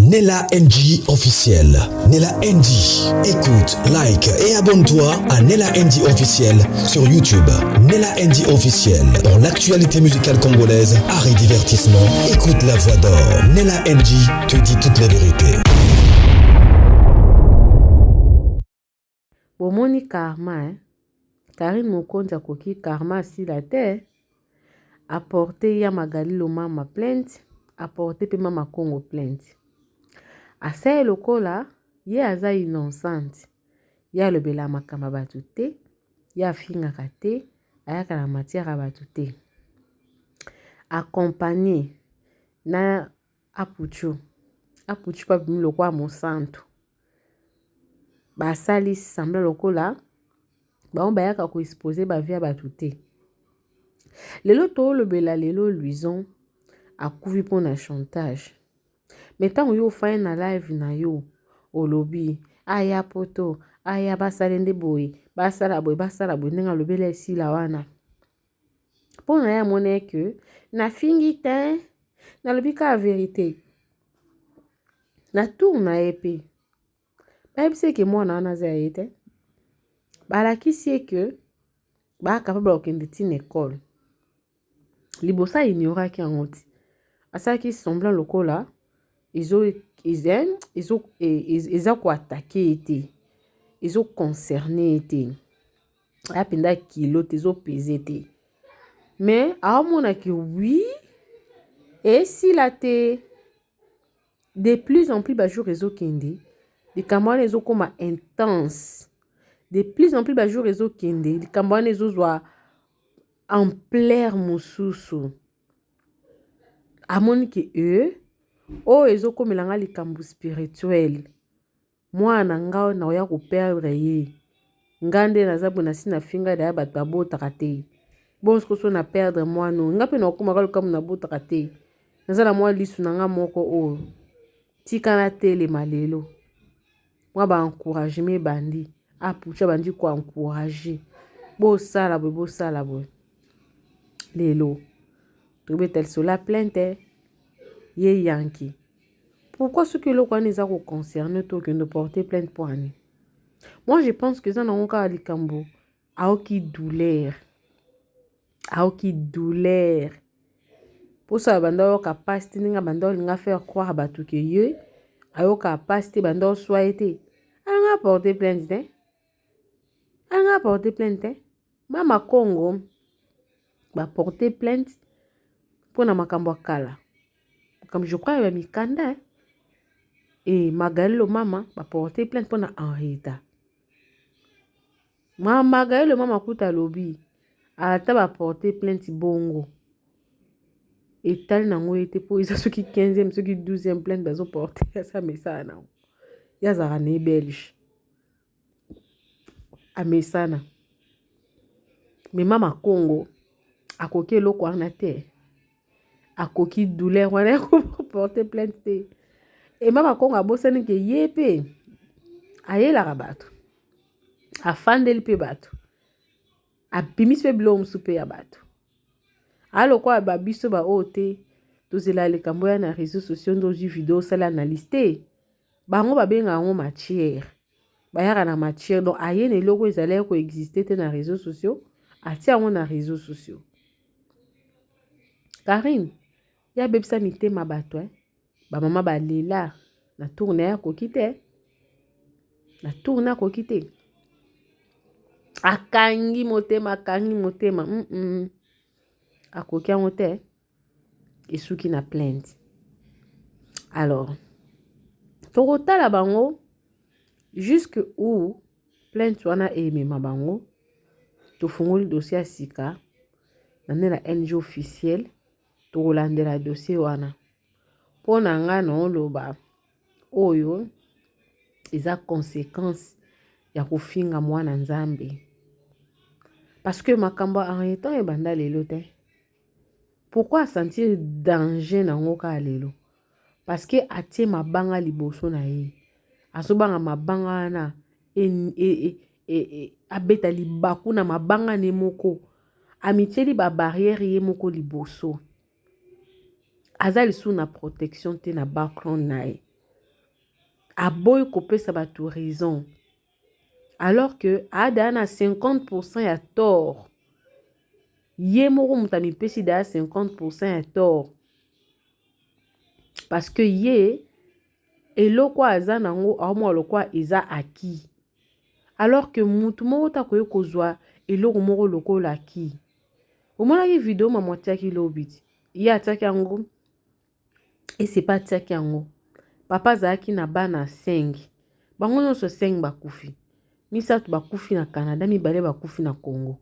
Nella NG officiel. Nella NG. Écoute, like et abonne-toi à Nella NG officiel sur YouTube. Nella NG officiel. Pour l'actualité musicale congolaise, art et divertissement, écoute la voix d'or. Nella NG te dit toute la vérité. Bomoni karma, Karine Mokonzi akoki karma si la terre, apporter ya Magali Loma ma plainte, apporter pe mama Congo plainte. Asa lokola, ye aza innocente, ya lobela makamba batu te, ya fingaka te, ayaka na matière batu te. Accompagné na apuchu pa bimi lokwa mosantu. Basali sembla lokola, ba bayaka ko exposer ba vie batu te. Lelo to lobela lelo Luison akuvi pona chantage. Metango yo faye na live na yo olobi aya poto aya basalende boy basala boy ndenga lobela esila wana. Pona ya mone que na fingi te na lobi ka vérité. Na tour na épée. Ba bise ke mwana wana za yete. Balakisi que ba capable okende tin école. Libosa ignoraki angoti. Asaki semblant lokola ils ont attaqué été. Ils ont concerné été. Apenda kilo ils ont pesé été. Mais à mon que oui et si la té de plus en plus bas jour réseau kende les camarades les ont comme intense. De plus en plus bas jour réseau kende les camarades les ont en plaire mususu. À mon que eux oh ezo komelanga likambo spirituel mwana ngao na oya ko perdre ye ngande nazabu na sina finga da bato babotaka te bon so na perdre mwana ngape na okoma kalukamu na botaka te nazala mwa lisu nanga moko o tika na tele malelo mwa ba encouragement bandi apucha bandi ko encourager bo sala bo lelo tobetel sur la plainte ye yanki. Pourquoi ce que le Kwaneza concerne toi que de porter plainte pour Annie? Moi, je pense que ça n'a aucun likambo. Aoki douleur. Pour ça, bando capacité ninga bando linga faire croire batu que ye ayo capacité bando soit été. Anga porter plainte, hein? Anga porter plainte, hein? Mama Congo ba porter plainte pour na makambo kala. Comme je crois, il va mikanda. Et Magali Loma va porter plainte pour Henrietta. Magali Loma kuta lobby. Ata va porter plainte bongo. Et tal nango était pour ils ceux qui 15e, ceux qui 12e plainte bazo porter ça mais ça na. Ya zarane belge. A mesana. Mais mama Congo akoki loko wana te. Akoki douleur wana ko porter plainte te. Et mama Congo a bossé que yépe aye la rabato a fandeli pe bato a bimis pe blom soupe ya bato alo kwa ba biso ba ote tozela le kambo ya na réseaux sociaux ndozi vidéo sala analyste bango ba benga ngo matière ba yaka na matière donc aye ne loko ezala ko exister te na réseaux sociaux atia ngo na réseaux sociaux. Karine ya bebisa mitema bato ba mama ba lela na tourne ya kokite akangi motema akoki yango te esuki na plainte. Alors tokotala bango jusque où plainte wana emema bango tofungoli dossier sika na la NG officiel tokolandela dossier wana pona nga na oloba oyo eza conséquence ya kofinga mwana nzambe parce que makambo Henrietta e banda lelo te. Pourquoi sentir danger na ngoka lelo? Parce que atie mabanga liboso na ye asobanga mabanga na abeta libaku na mabanga ne moko amitieli ba barrière ye moko liboso azali sous na protection te na background na ye aboyi kopesa bato raison alors que ada na 50% ya tort ye moko moto amipesi da 50% ya tort parce que ye eloko aza nango aomwa lokwa eza aki alors que mutu moko takoye kozwa eloko moko lokola aki omonaki video mama atiaki lobiti ye atiaki yango esepa atiaki yango papa azalaki na bana 5 bango nyonso 5 bakufi misato bakufi na Canada mibale bakufi na Congo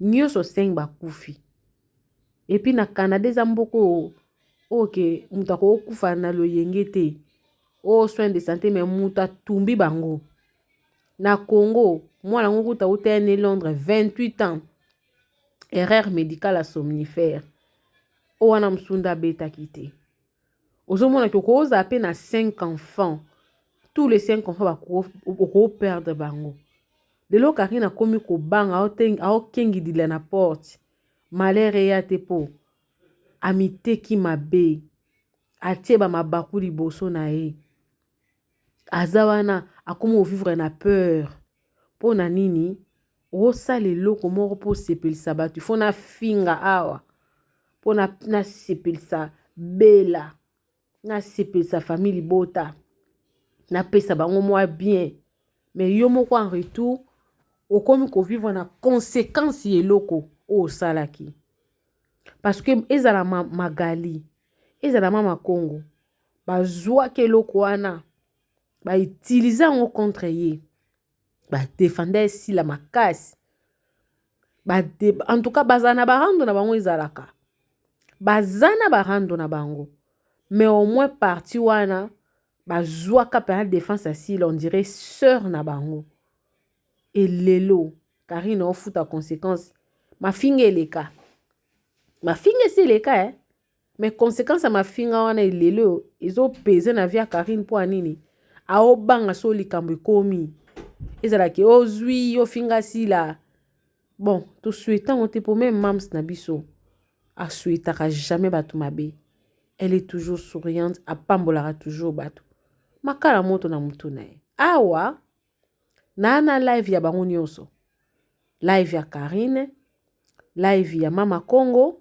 nyonso 5 bakufi epi na Canada eza mboko oke mutu akokufa na loyenge te o soin de santé mais mutu atumbi bango na Congo mwana ngo kuta utene Londres 28 ans erreur médicale à somnifère o wana msunda beta kite ozomona ki okoza ape na 5 enfants tous les 5 enfants bako perdre bango lelo Karine akomi kobanga aokengidila na porte malere ya te po amiteki mabe atie ba mabaku liboso na ye aza wana akomi ovivre na peur po na nini osala eloko moko po sepelisa bato ifo na finga awa po na sepelisa bela na sepelisa famille libota na pesa bango mwa bien mais yo moko en retour okomi kovivre na conséquence eloko osalaki parce que ezala magali ezala mama Congo bazwaki eloko wana bautilize yango contre ye badefende esila makasi en tout cas baza na barando na bango ezalaka baza na barando na bango mais au moins parti wana bazwaka pena défense asila on dirait sœur na bango et lelo Karine ofuta conséquence mafinga eleka mafinga esi eleka mais conséquence ya mafinga wana elelo ezopese na via Karine po anini aobanga so likambo ekomi ezalaki ozwi ofinga sila bon to souhaitant te pour même mams na biso a souhaitaka jamais bato mabe elle est toujours souriante apambolaka toujours bato makala moto na mutu na ye awa na live ya bango nyonso live ya Karine live ya mama Congo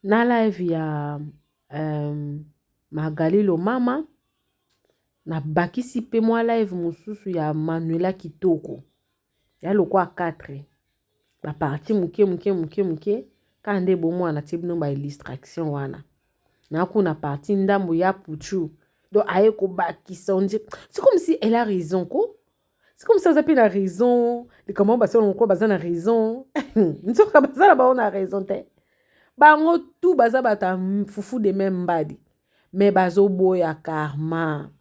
na live ya Magalilo mama na bakisi pe mwa live mosusu ya Manuela Kitoko ya lokwa 4 ba parti muke kande bo mwana tibino ba illustration wana na kuna parti ndambo ya puchu donc aye ko bakisa on dit c'est comme si elle a raison ko c'est comme ça a raison les comment ba on quoi baza na raison nzoka baza ba on a raison te bango tout baza bata fufu de même badi mais bazo boya karma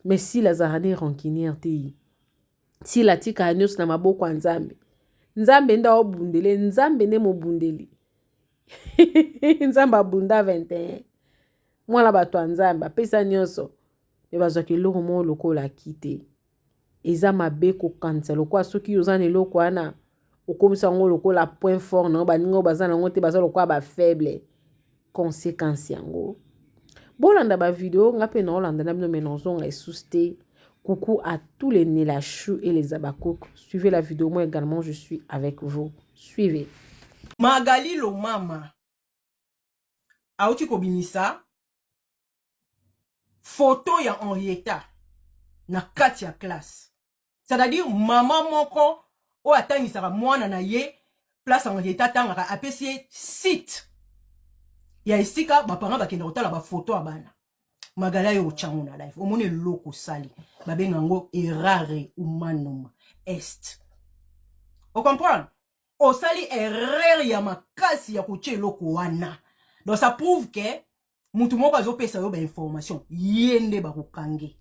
mais si la zarane rancunière te si la tika nyos na maboko ya nzambe nzambe nda obundele nzambe ne mobundeli nzambe abunda 21 mwana bato ya nzambe apesa nyonso me bazwaki eloko moko lokola kite eza mabe kokanisa lokola soki oza na eloko wana okomisa yango lokola point fort nango baninga baza nango te baza lokola bafaible conséquence yango bolanda bavideo nga mpe naolanda na bino me nazonga esusu te. Coucou à tous les Nélachou et les Abakouk. Suivez la vidéo, moi également je suis avec vous. Suivez. Magalilo mama auti kobimisa photo ya Henrietta na kati ya classe. C'est-à-dire maman moko o atangisaka mwana na ye place Henrietta tangaka apesi site ya esika ba parents bakenda kotala ba photo ya bana. Magala yo changu na life omone loko sali babenga ngo errare humanum est. Vous comprenez? O sali erreur ya makasi ya kuche loko wana. Donc ça prouve que mutu moko azopesa yo ba information yende bakokange.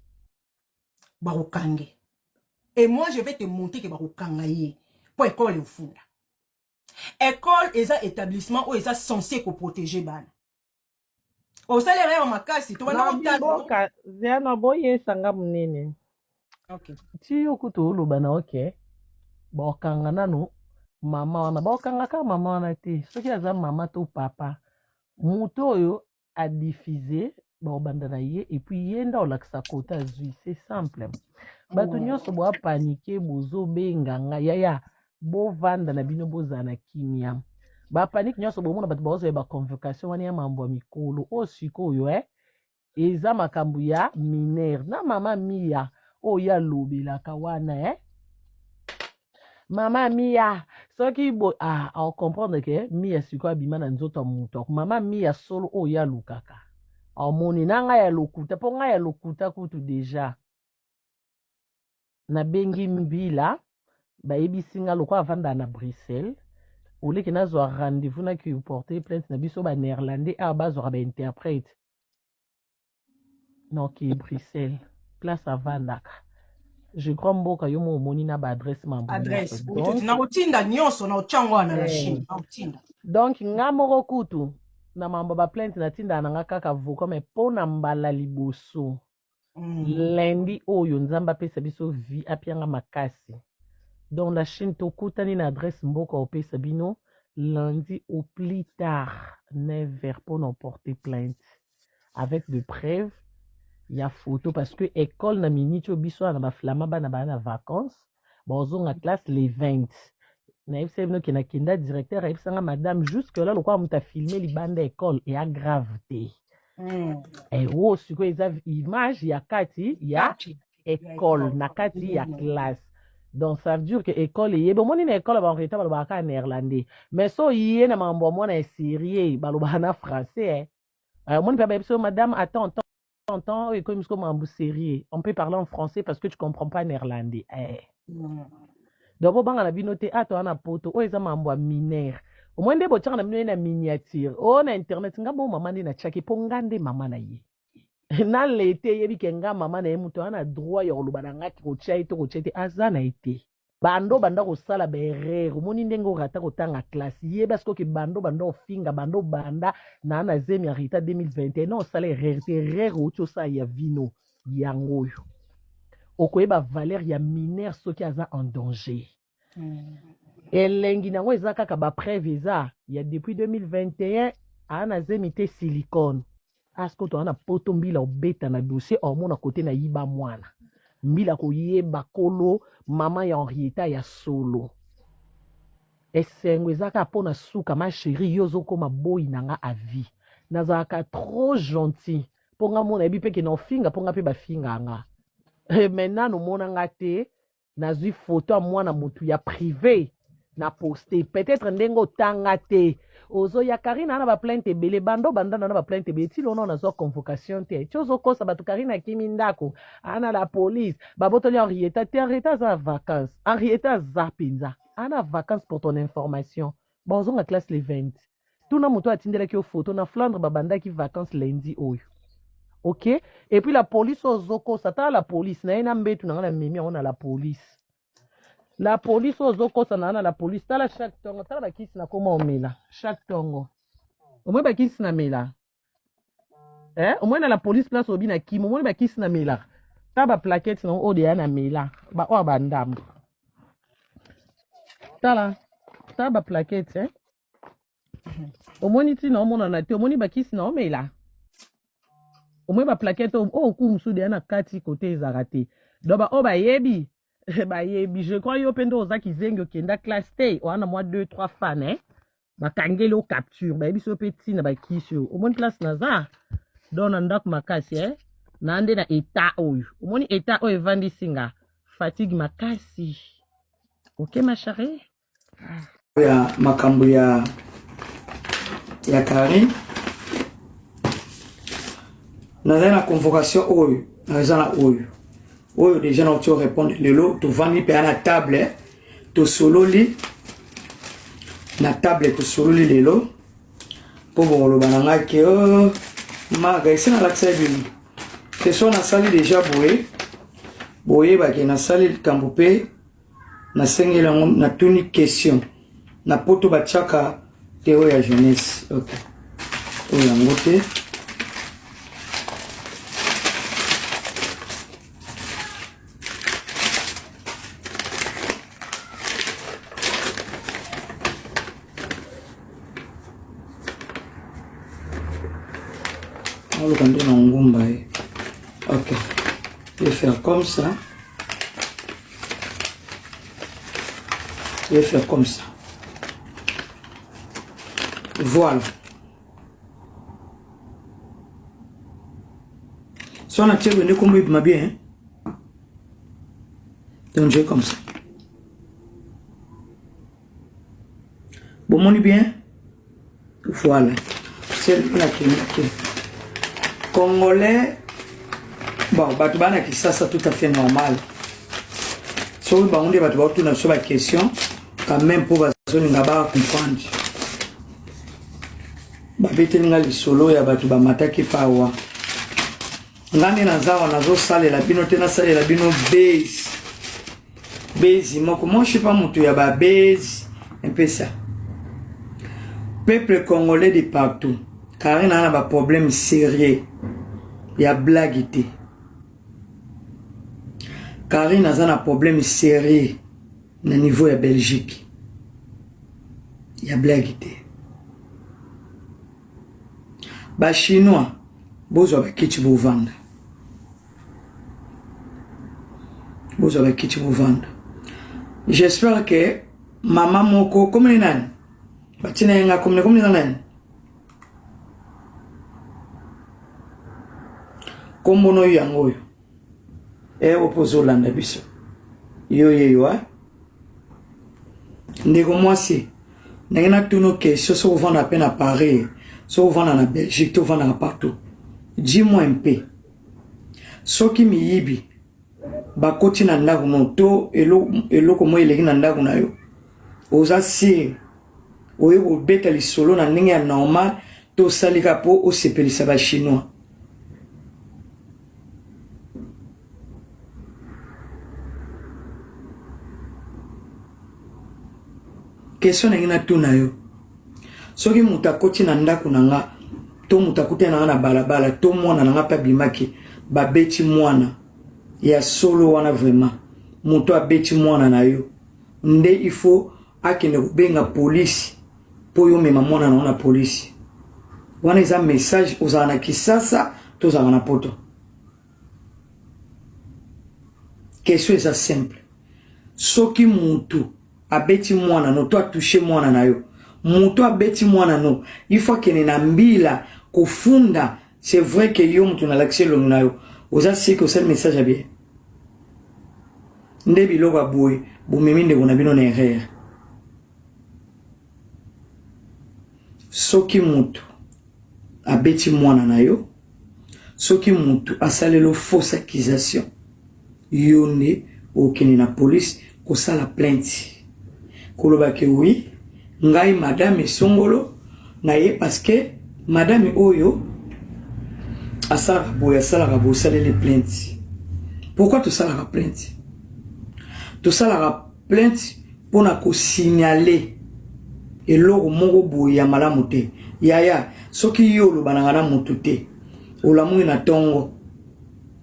Bakokange. Et moi je vais te montrer que bakokanga ye pour école ufunda. École est un établissement où est censé ko protéger bana. O salaire en makasi to wana boka ziana boye sanga munene. Okay. Ti okuto oloba na okay. Bokanga nanu mama wana bokanga ka mama wana te. Soki aza mama to papa. Muto oyo a diffusé baobanda na ye et puis ye nda olakisa kota azwi c'est simple bato nyonso boapanike bozobenganga yaya bovanda na bino bozala na kimia bapanike nyonso bomona bato baozwa baconvocation wana ya mambo ya mikolo oyo sikoyo eza makambo ya minere na mama mia oyo alobelaka wana mama mia soki comprendre ke mia sikoyo abima na nzoto ya moto mama mia solo oyo alukaka amoni na ngai ya lokuta mpo ngai ya lokuta kutu deja nabengi mbila bayebisi nga lokwa avanda na Bruxelles oleki nazwa rendez-vous naki porter plainte na biso banéerlandais awa bazwaka bainterprète noki Bruxelles place avandaka je crois mboka yo mo omoni na baadresse mambo adresse na otinda nyonso na ochango wana na Chine na otinda donc nga moko kutu na mambo baplainte natinda nanga kaka avocat mais mpo na mbala liboso lundi oyo nzambe apesa biso vie apianga makasi donc la Chine tokutani na adresse mboka opesa bino lundi au plus tard 9h pour nous porter plainte avec de preuves il y a photo parce que école na minute biso na ba flama bana bana vacances bonzo en classe les 20 na ifse bino kena kinda directeur ifsanga madame jusque là lokwa muta filmer li bande école et a gravité et oh siko eza image ya kati ya école na kati ya classe donc ça veut dire que école est bon moni na école ba reta ba ka néerlandais mais so yé na mambo mona est sérieux ba lo na français moni pa ba biso madame attends et comme mambo sérieux on peut parler en français parce que tu comprends pas néerlandais donc banga na binote ato ana poto o eza mambo mineur au moins nde botsanga na bino na miniature o na internet ngabo mama ndi na chaki po ngande mama na ye na lete yebi kenga mama na ye muto ana droit ya koloba na ngaki ko chaite azana ete bando banda ko sala berere moni ndengo rata ko tanga classe ye parce que bando ofinga bando banda na na zemi arita 2021 non sala erreur ocho sa ya vino yangoyo okoyeba valeur ya mineur soki aza en danger elengi nango eza kaka ba preuve eza ya depuis 2021 ana zemi te silicone asko to ana poto mbila obeta na dossier omona kote na yiba mwana mbila koyeba kolo mama ya Henrietta ya solo esengo ezaka pona suka ma chérie yozo koma boyi nanga avi nazaka trop gentil ponga mona ebi peke na ofinga ponga pe bafinga nga maintenant no mona nga te nazwi photo ya mwana mutu ya privé na poster peut-être ndengo tanga te ozo ya Karina na ba plainte ebele bando banda na ba plainte ebele ti lona na zo convocation te chozo kosa batu Karina kimi ndako ana la police babotoli Henrietta za vacances Henrietta za penza ana vacances pour ton information bonzo na classe les 20 tuna moto atindela ki photo na Flandre babanda ki vacances lundi oyo ok et puis la police ozo kosa ta la police na ina mbetu na memi on a la police la police ozo kosa na la police tala chaque tongo tala ba kisi na koma omela chaque tongo omwe ba kisi na mela omwe na la police place obi na kimo omwe ba kisi na mela ta ba plaquette na ode ya na mela ba o ba ndambo tala ta ba plaquette omoni ti na omona na te omoni ba kisi na omela omwe ba plaquette o kumsu de na kati côté ezarate do ba o ba yebi je crois yo pendo ozaki zengo kenda classe T wana moi 2-3 fans bakangeli o capture biso petit na bakisi omoni place naza dona ndako makasi na ande na état oyo omoni état oyo evandi singa fatigue makasi ok ma chérie ya makambo ya Karine naza na convocation oyo naza na oyo déjà na tu répondre lelo to vandi pe na table to sololi na table to sololi lelo po bolo bananga ke maga isina la tsebi que so na sali déjà boye ba ke na sali kambope na sengela na tuni question na poto ba chaka teo ya jeunesse ok o ya ngote Ok. Je vais faire comme ça. Je vais faire comme ça. Voilà. Si on a tiré le nez comme il m'a bien. Donc je vais comme ça. Bon, mon bien. Voilà. C'est la qui Congolais. Bon, Batubana qui ça tout à fait normal. Si vous avez une sur la question, quand même pour comprendre. Babetelinga lisolo ya batu ba mataki pawa. Ngani nazawa nazo sale la bino tena sale la bino base. Base moko moi je suis pas mutu ya ba base un peu ça. Peuple congolais de partout car il y a un problème sérieux. Il y a blaguité. Car il y a un problème sérieux au niveau de la Belgique. Il y a blaguité. Ba chinois bozo ba kichi bovanda. Bozo ba kichi bovanda. J'espère que maman moko comme ni nani. Ba tina nga comme ni nani. Kombo no yango yo. Opozo landa biso. Yo ndeko mwasi. Nangena tuno question so vendre à peine à Paris. So vendre en Belgique, to vendre partout. Dis-moi un peu. So ki mi yibi ba koti na ndaku no to eloko mo eleki na ndaku na yo. Oza si oye ko beta li solo na ndenge ya normal to salika po o sepelisa ba chinois. Question na tuna yo. Soki mutakoti na ndaku na nga to mutakuta na balabala to mwana na nga pa bimaki babeti mwana ya solo wana vraiment muto abeti mwana na yo nde il faut akene kubenga police po yo mema mwana na police wana eza message ozana kisasa to za na poto. Question eza simple. Soki mutu abeti mwana no to toucher mwana na yo muto abeti mwana no il faut que na mbila kufunda. C'est vrai que yo mutu na l'accès lo na yo oza si que c'est le message bien nde biloko aboye bomemi ndeko na bino na erreur. Soki mutu abeti mwana na yo, soki mutu asalelo fausse accusation, yo nde okende na police kosala plainte koloba ke oui ngai madame songolo na ye parce que madame oyo asala boya sala bo salele plainte. Pourquoi tu sala plainte? Tu sala plainte pour na ko signaler eloko moko boya malamu te. Yaya soki yo lo bananga na mutu te olamu na tongo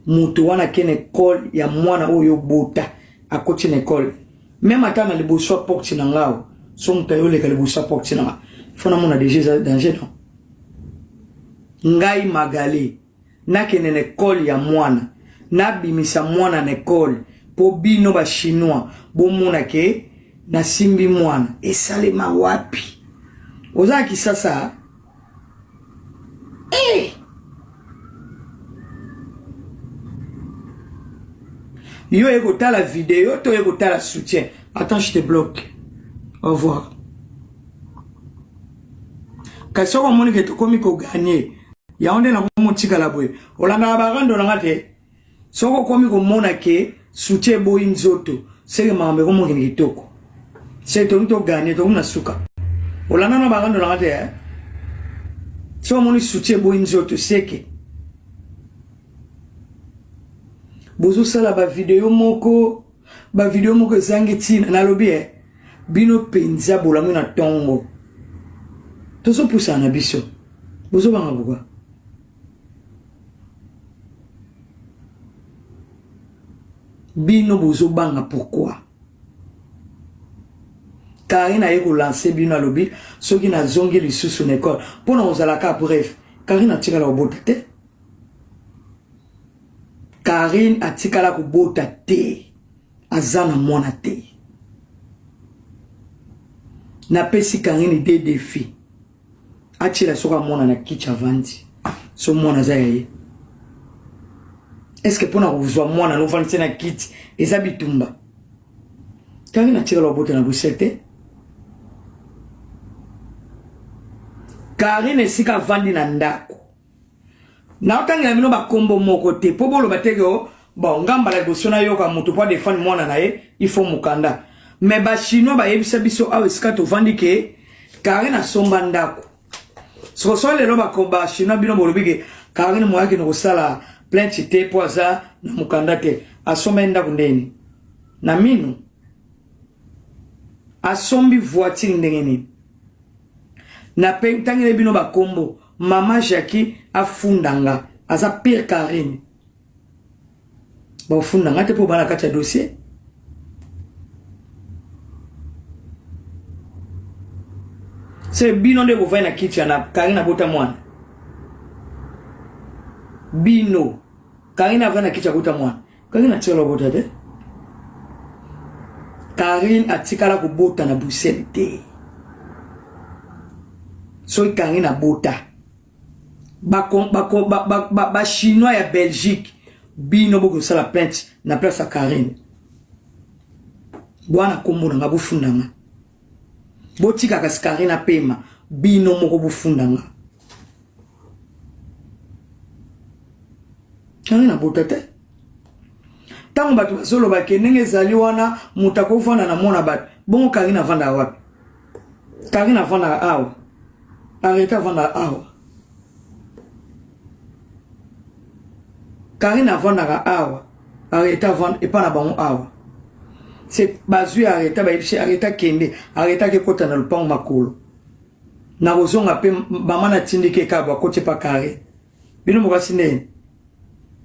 mutu wana kene école ya mwana oyo bota akoti na école même atana le boso porte na ngao son tayo le kale boso porte na fona mona déjà danger non ngai magali na kene na école ya mwana na bimisa mwana na école po bino ba chinois bo mona ke na simbi mwana esalema wapi ozaki sasa yo écoute la vidéo, toi écoute la soutien. Attends, je te bloque. Au revoir. Quand ça va mon que tu comme ko gagner, ya onde na mo tika la boy. Olanga barando na ngate. Soko comme ko mona ke soutien boy nzoto. C'est que mambe ko mo ke kitoko. C'est to nto gagner to na suka. Olanga na barando na ngate. So mo ni soutien boy nzoto c'est que bozo sala ba video moko zangi tina na lobi bino penza bolamu na tongo tozo pusa na biso bozo banga buka bino bozo banga pourquoi Karina yeko lancer bino na lobi soki na zongi lisusu na école pona ozala ka bref Karina tika la obota te Karine atikala kubota te azana mwana te na pesi Karine des défis atila soka mwana na kicha vandi so mwana za ye est-ce que pona kuzwa mwana no vandi na kiti eza bitumba Karine atikala kubota na busete Karine sika vandi na ndako na otanga mino ba kombo moko te po bolo batego bon ngamba la dosona yoka mutu po defend mwana na ye il faut mukanda mais ba chinois ba yebisa biso awe sika to vandi ke Karine asomba ndako so le ba komba chinois bino bolobike Karine moyaki no sala plainte te po za na mukanda te asomba ndako ndeni na mino asombi voiture ndengeni na pentangile bino ba kombo Mama Jackie a fundanga aza pire Karine ba fundanga te po bana kati ya dossier c'est bino de bovai na kiti na Karine abota mwana bino Karine avana kiti abota mwana Karine atilo bota te Karine atikala kubota na Bruxelles te so Karine abota ba chinois ya Belgique bino boko sala plainte na place à Karine bwana kombo nga bufundanga botika ka Karine pema bino moko bufundanga Karine abota te tango batu basolo bakendenge zali wana mutako vanda na mona bat bongo Karine vanda wapi Karine vanda awa arrêta vanda awa Karine vanda awa arrêta vanda et pas na bango awa c'est bazu arrêta ba yipsi arrêta kende arrêta ke kota na lupango makolo na rozonga pe mama na tindike ka ba kote pa Karine bino mo kasine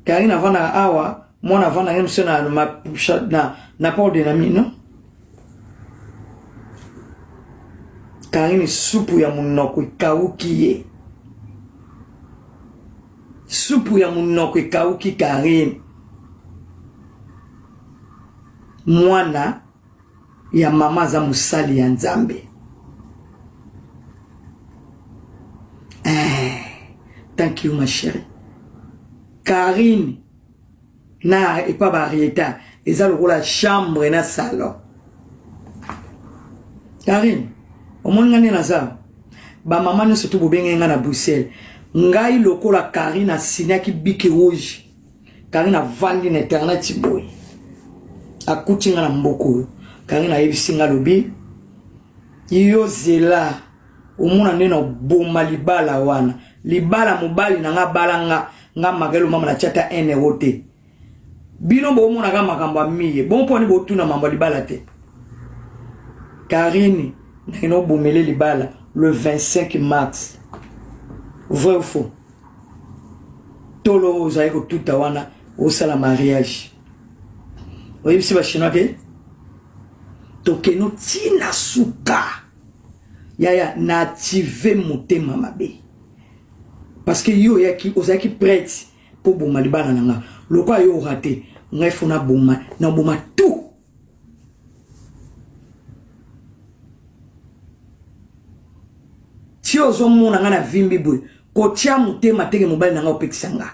Karine vanda awa mona vanda ngem sona na port de nami non Karine supu ya munoko ikaukiye supu ya munoko ikauki Karine mwana ya mama za musali ya Nzambe thank you ma chérie Karine na epa barieta eza lokola chambre na salon Karine omonga ni naza ba mama ne surtout bobenge nga na Bruxelles ngai lokola Karine asinyaki biki rouge Karine avandi na internet boy akuti nga na mboko Karine ayebisi nga lobi iyo zela omona neno boma libala wana libala mobali na nga balanga nga magelo mama na chata €1 te bino bo omona ga makambo miye bon poni bo tuna mambo libala te Karine neno bomele libala le 25 mars vrai ou faux tolo zaiko tuta wana au sala mariage oui si ba chinois ke tokeno tina suka ya native motema mabe parce que yo yaki ozaki prête pour boma libala nanga lokwa yo raté ngai fona boma na boma tout si ozo mona nga na vimbi boy ko tia motema teke mobali nanga opekisanga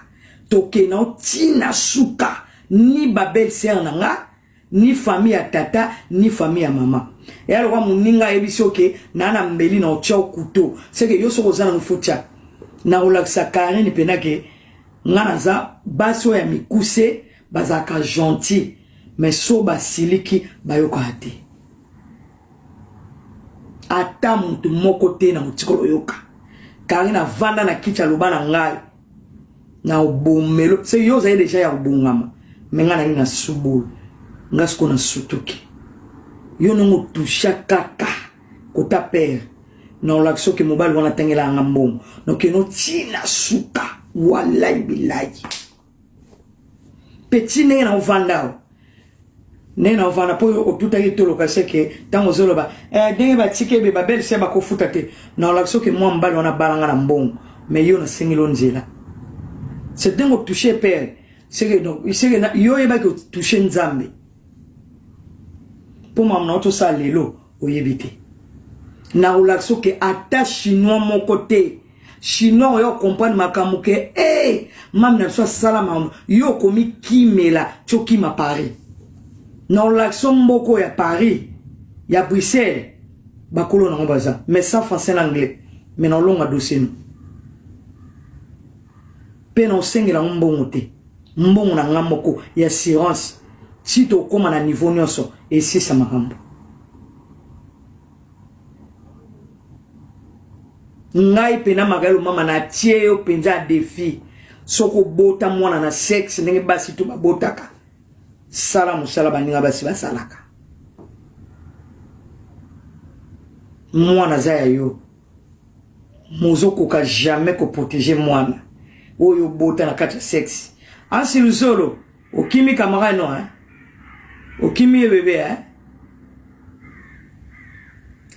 tokeno tina suka ni babel sœur nanga ni famille ya tata ni famille ya mama et alors kwa muninga ebisoke na na mbeli na ocha couteau c'est que yo soko zana mfucha na olaksa Karine penake ngana za baso ya mikuse bazaka gentil mais so basiliki bayoka ate ata mutu moko te na mutikolo yoka Karine vanda na kicha lobana ngai na obomelo c'est yo za déjà ya obungama mengana ina subulu ngasko na sutuki yo nongo tusha kaka kota père na olakso ke mobali wana tangela ngambom no ke no tina suka wallahi billahi petit ne na ovanda nena ovanda po otuta yitolo kaseke tango zoloba denge ba tike be babel se ba kofuta te na olakso ke mo mbali wana balanga na mbongo mais yo na singilo nzela c'est dingo toucher père c'est que donc c'est que yo eba que toucher nzambe pour m'amener tout ça lelo oyebite na relaxo que ata chinois mon côté chinois yo comprendre makamu ke mam na so sala mam yo komi kimela choki ma Paris na relaxo mboko ya Paris ya Bruxelles bakolo na baza mais sans français en anglais mais na longa dossier nous pe na sengela mbongo te mbongo na ngamoko ya assurance si to koma na niveau nyonso et si ça makambo ngai pena magalo mama na tie yo penza défi soko bota mwana na sexe ndenge basi to babotaka sala musala baninga basi basalaka mwana za yo mozoko ka jamais ko protéger mwana oyo bota na kati sexe ansi luzolo okimi kamara no okimi bébé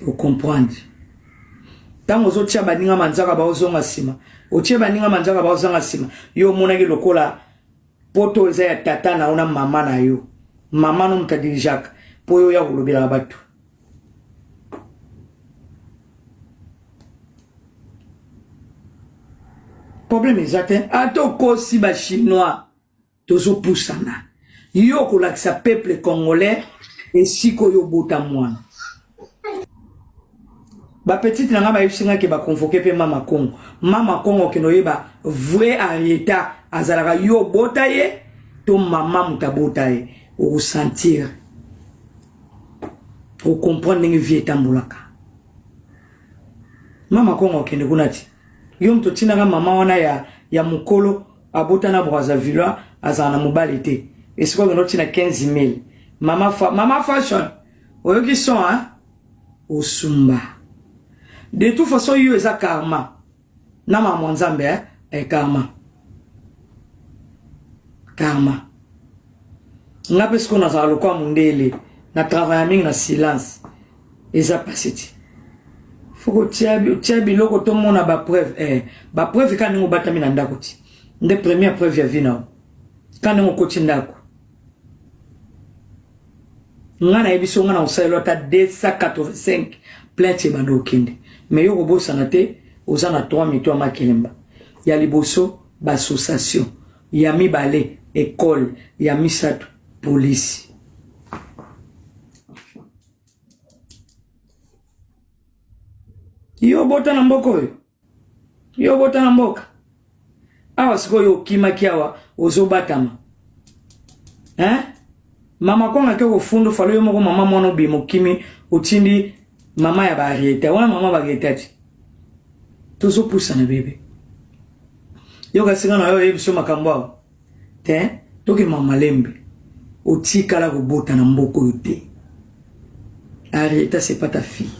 o comprendre tango zo tia baninga manzaka ba ozonga sima o tia baninga manzaka ba ozonga sima yo monaki lokola poto za ya tata na ona mama na yo mama no mutadirijaka po yo ya kulobela batu problème exact ato kosi ba chinois tozo poussana yo kolakisa peuple congolais et siko yo bota mwana ba petite nanga ba yipsinga ke ba convoquer pe mama Congo ke no yeba vrai Arieta azalaka yo bota ye to mama mutabota ye o ressentir o comprendre ngi vie tambulaka mama Congo ke ngunati yo mto tinanga mama wana ya mukolo abota na Brazzaville azana mobali te esiko no tina 15,000 mama fashion oyo ki son osumba de toute façon yo eza karma na mama nzambe karma nga pesko na zalo kwa mundele na travailler mingi na silence eza pasiti foko tiabi loko to mona ba preuve ka ningo batami na ndako ti nde première preuve ya vina ka ningo koti ndako ngana ebiso ngana usayelo ta 285 plainte bando kende mais yo robosa na te ozana 3 mito makelemba ya liboso ba association ya mibale école ya misatu police yo bota na mboko yo bota na mboka awa siko yo kima kiawa ozo batama mama konga ke ko fundo falo yo moko mama mono bi mokimi otindi mama ya Arieta wana mama Arieta ti tozo poussa na bébé yo ka singa na yo ebiso makambo te toki mama lembe otikala ko bota na mboko yote Arieta c'est pas ta fille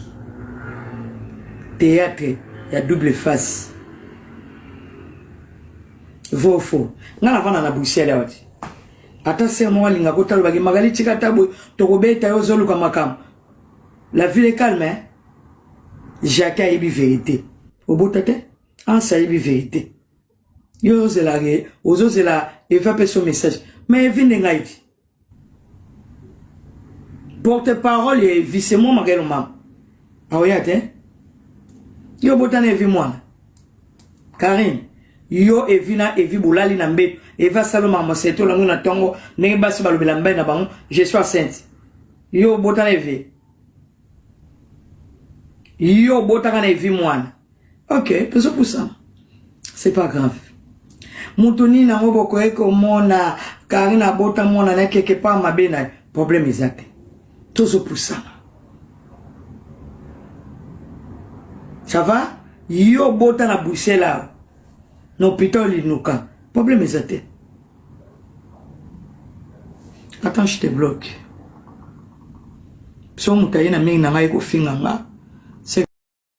théâtre ya double face vofo ngana vana na Bruxelles wati ata se mo walinga ko talo bagi magali tika tabo to ko beta yo zoluka makam la ville est calme Jacques a ibi vérité au botate en sa ibi vérité yo zelage ozo zela eva pe son message mais vinde ngaiti porte parole et visement magelo mam aoyate yo botane evi mwana Karim yo evina evi bulali na mbeto eva saloma maseto langu na tongo nenge basi balobela mbai na bango je suis sainte yo botane evi yo botaka na evi mwana ok tout ça pour ça c'est pas grave mutuni na ngoboko eko mona Karina bota mona na quelque part mabena problème exact tout ça pour ça. Ça va? Yo bota na Bruxelles no pitol inuka. Problème est attends, je te bloque. So mutaye na mingi na ngai ko finga nga.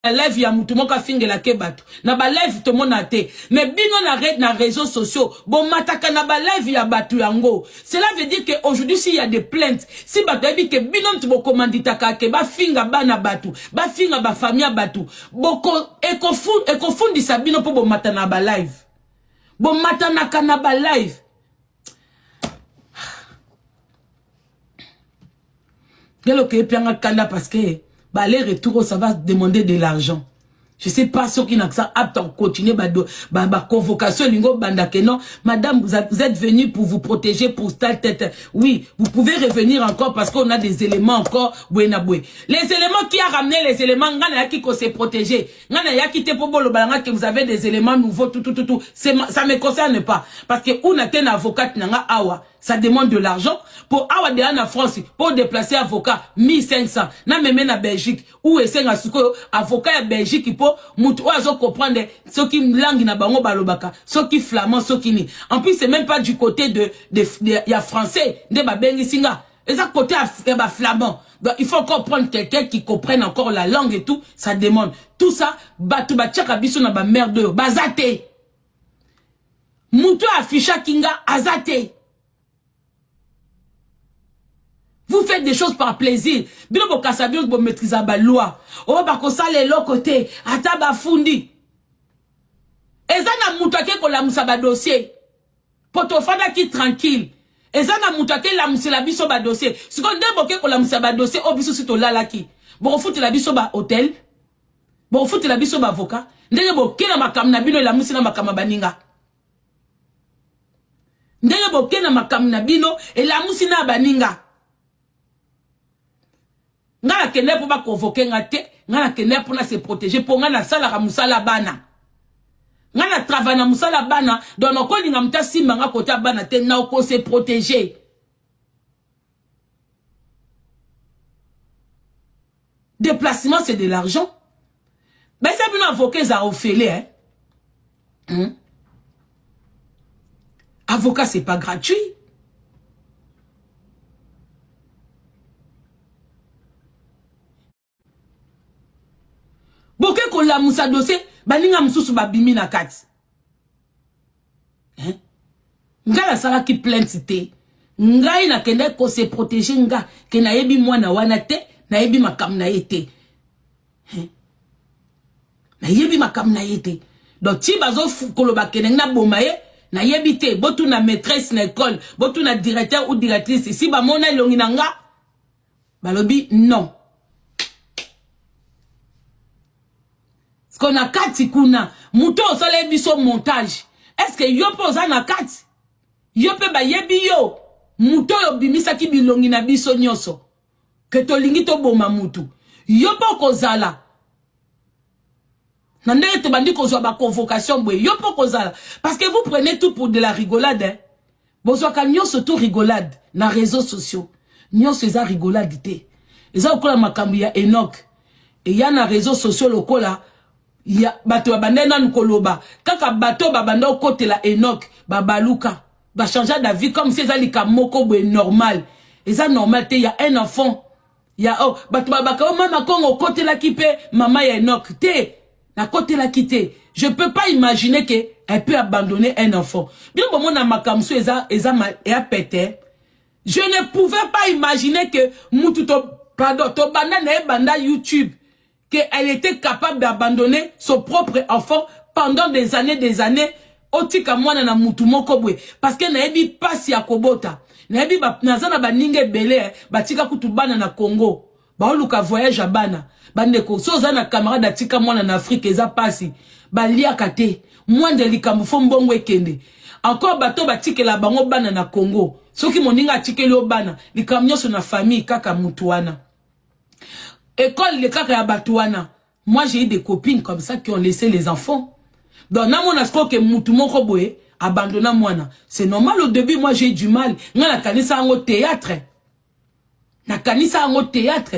Live ya mutu moka fingela ke bato na ba live to mona te mais bino na réseaux sociaux bon mataka na ba live ya bato yango cela veut dire que aujourd'hui s'il y a des plaintes si bato ebi ke bino mtu bo commanditaka ke ba finga bana bato ba finga ba famille bato boko ekofundisa bino po bo matana ba live bon matana kana ba live Quel que pianga kanda parce que bah les retours ça va demander de l'argent. Je sais pas ceux qui n'ont ça apte à continuer bah convocation lingo bandake non madame vous êtes venu pour vous protéger pour telle tête. Oui, vous pouvez revenir encore parce qu'on a des éléments encore buenaboué. Les éléments qui a ramené les éléments ngana yaki ko se protéger. Ngana yaki te pobo lo balanga que vous avez des éléments nouveaux tout ça me concerne pas parce que on a un avocat nanga awa. Ça demande de l'argent pour avoir des en France pour déplacer avocat 1500 na même na Belgique ou esenga suko avocat à Belgique pour mutu ozo comprendre ce qui langue na bango balobaka ce qui flamand ce qui ni en plus c'est même pas du côté de ya français de ba bengi singa et ça côté ba flamand. Donc il faut encore prendre quelqu'un qui comprenne encore la langue et tout, ça demande tout ça batu ba tchaka biso na ba merde bazate mutu afficha kinga azate. Vous faites des choses par plaisir. Bilo bo kasabio bo maîtriser ba loi. Oh ba ko sale lo côté, ata ba fundi. Ezana mutake ko la musa ba dossier. Poto fanda ki tranquille. Ezana mutake la musa la biso ba dossier. Seconde boke ko la musa ba dossier o biso sito lala ki. Bo futi la biso ba hôtel. Bo futi la biso ba avocat. Ndenge boke na makam na bino la musa na makama baninga. Ndenge boke na makam na bino et la musa na baninga. Ngana kende pour ba convoquer ngate, ngana kende pour na se protéger pour ngana sala ka musala bana. Ngana travailler na musala bana, donc on ko linga mta simba nga kota bana te na ko se protéger. Déplacement c'est de l'argent. Ben ça bien avocat za ofélé hein. Avocat c'est pas gratuit. Boke ko la musa dossier baninga msusu babimi na kati. Hein? Ngala sala ki plainte te. Ngai na kende ko se protéger nga ke na yebi mwana wana te, na yebi makam na yete. Hein? Na yebi makam na yete. Donc ti bazo koloba kene na bomaye na yebi te, botu na maîtresse na école, botu na directeur ou directrice si ba mona longi nga balobi non. Qu'on a kati kuna muto osale biso montage est-ce que yo poza na kati yo pe ba yebi yo muto yo bimisa ki bilongi na biso nyoso ke to lingi to boma mutu yo po kozala na ndenge to bandi kozwa ba convocation bwe yo po kozala parce que vous prenez tout pour de la rigolade hein bozwa ka nyoso tout rigolade na réseaux sociaux nyoso eza rigolade te eza okola makambu ya Enoch et ya na réseaux sociaux lokola ya bato babandena nkoloba kaka bato babanda côté la Enoch babaluka ba changer d'avis comme si ezali ka moko boy normal eza normal te ya un enfant ya oh bato babaka mama kongo côté la kipe mama ya Enoch te na côté la kité je peux pas imaginer que elle peut abandonner un enfant bien bon mon makamsu eza ya pété je ne pouvais pas imaginer que mutu to pardon to banda na banda YouTube qu'elle était capable d'abandonner son propre enfant pendant des années, otika mwana na mutu moko bwe parce que na yebi pasi ya kobota na yebi nazana baninge belé batika kutubana na Congo ba oluka voyage à bana bandeko soza na camarade atika mwana na Afrique eza pasi balia kate mwande likambo fo mbongo ekende encore bato batikela bango bana na Congo soki moninga atikeli obana likamnyo so na famille kaka mutu wana. École, les kaka ya batouana. Moi, j'ai eu des copines comme ça qui ont laissé les enfants. Donc, na mon asko que mutu moko boye, abandonna moi. C'est normal au début, moi, j'ai eu du mal. Nga na kanisa en théâtre. Na kanisa en théâtre.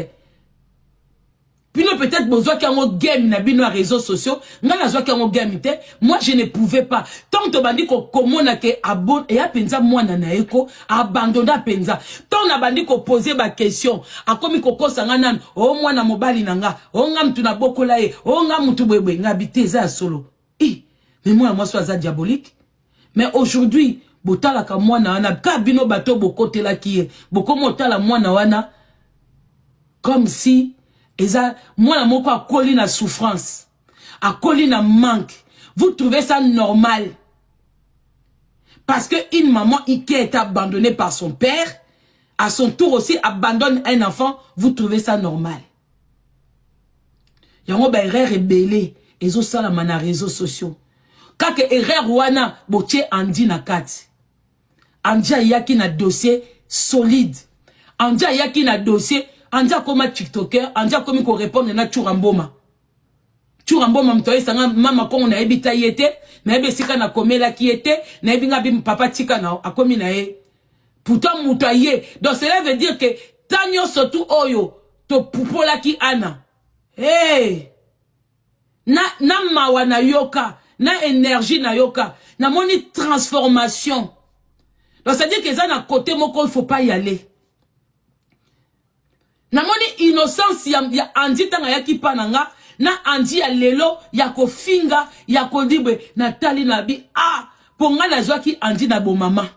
Puis nous peut-être besoin qu'il y ait un game na bino réseaux sociaux. Nga na zwa qu'il y ait un game te. Moi, je ne pouvais pas. Tant que bandi ko komona ke abon et a penza moi na eko abandonna penza. Tant na bandi ko poser ba question. A komi ko kosanga nan o moi na mobali nanga. O nga mtu na bokola e. O nga mtu bwebwe nga biteza solo. Mais moi sois diabolique. Mais aujourd'hui, botala ka moi na wana ka bino bato bokote la ki. Boko motala moi na wana comme si eza moi moko a collé na souffrance, a collé na manque. Vous trouvez ça normal? Parce que une maman qui est abandonnée par son père, à son tour aussi abandonne un enfant, vous trouvez ça normal. Yango ba erreur rebelle, ezo sala na réseaux sociaux. Kake erreur wana botie Andi na kati. Andi yaki na dossier solide. Andi yaki na dossier, Andi koma TikToker, Andi komi ko répondre na Churamboma. Churamboma mtoye sanga mama kongo na ebita yete, na ebe sika na komela ki yete, na ebi ngabi papa tika na akomi na e. Pourtant moutaye. Donc cela veut dire que tanyo surtout oyo to pupola ki ana. Hey! Na mawa na yoka, na énergie na yoka, na moni transformation. Donc ça veut dire que ça na côté moko il faut pas y aller. Na moni innocence ya Andi tanga yaki pananga, na Andi ya lelo ya ko finga, ya ko dibe na tali na bi ponga na zwa ki Andi na bo mama.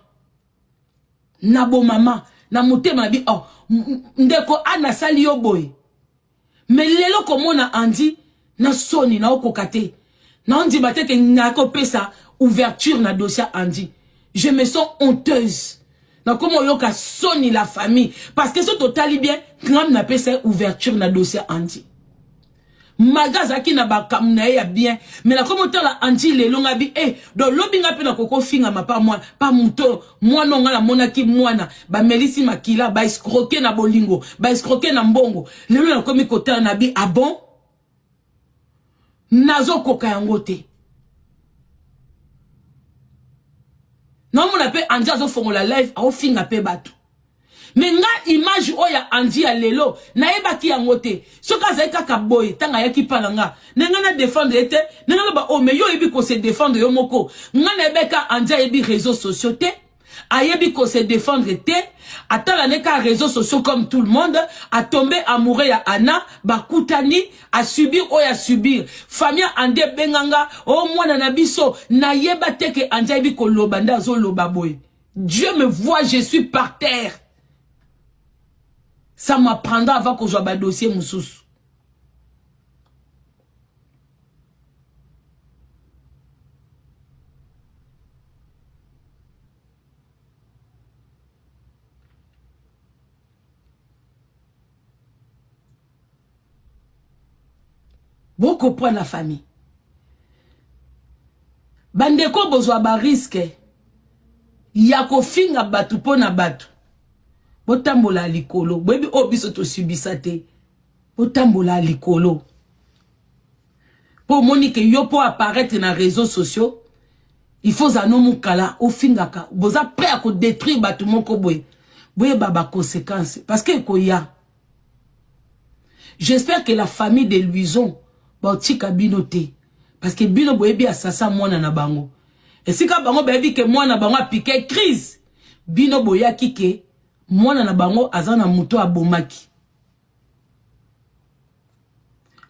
Na bo mama, na mutema bi ndeko ana sali yo boy. Mais lelo komona Andi na soni na okokate. Na Andi bateke ngako pesa ouverture na dossier Andi. Je me sens honteuse. Na komo yoka soni la famille parce que ce total bien quand na pesa ouverture na dossier Andi. Magaza ki na bakamna ya bien mais la komo la Andi lelo ngabi do lobinga pe na koko finga ma pa moi pa muto moi no ngala monaki mwana ba melisi makila ba escroquer na bolingo ba escroquer na mbongo lelo na komi kota na bi bon nazo koka yango te non mon appel Andi azo fongola live au finga pe batu mais nga image oya Andi ya lelo na ebaki yango te soka za kaka boy tanga yaki palanga nenga na défendre ete nenga ba me yo ebi ko se défendre yo moko nga na ebeka Andi ebi réseaux sociaux te ayebi ko se défendre te atala neka réseaux sociaux comme tout le monde a tombé amoureux ya Anna bakutani a subir oya subir famille Andi benganga mwana na biso na yeba te ke Andi ebi ko loba ndazo loba boy Dieu me voit je suis par terre. Ça m'apprendra avant que je sois dossier moussous. Beaucoup prennent la famille. Bandeko bozwa ba risque. Yako finga batu pona batu. Botambola likolo. Bobi obiso to subisate. Botambola likolo. Pour monique yo pour apparaître dans les réseaux sociaux, il faut zanomu kala au fingaka. Boza prêt à détruire batu moko boy. Boye baba conséquences. Parce que koya. J'espère que la famille de Louison va tika binote. Parce que bino boye bi assassin mwana na bango. Et si ka bango bebi que mwana bango a piqué crise. Bino boya kike. Mwana na bango azana muto abomaki.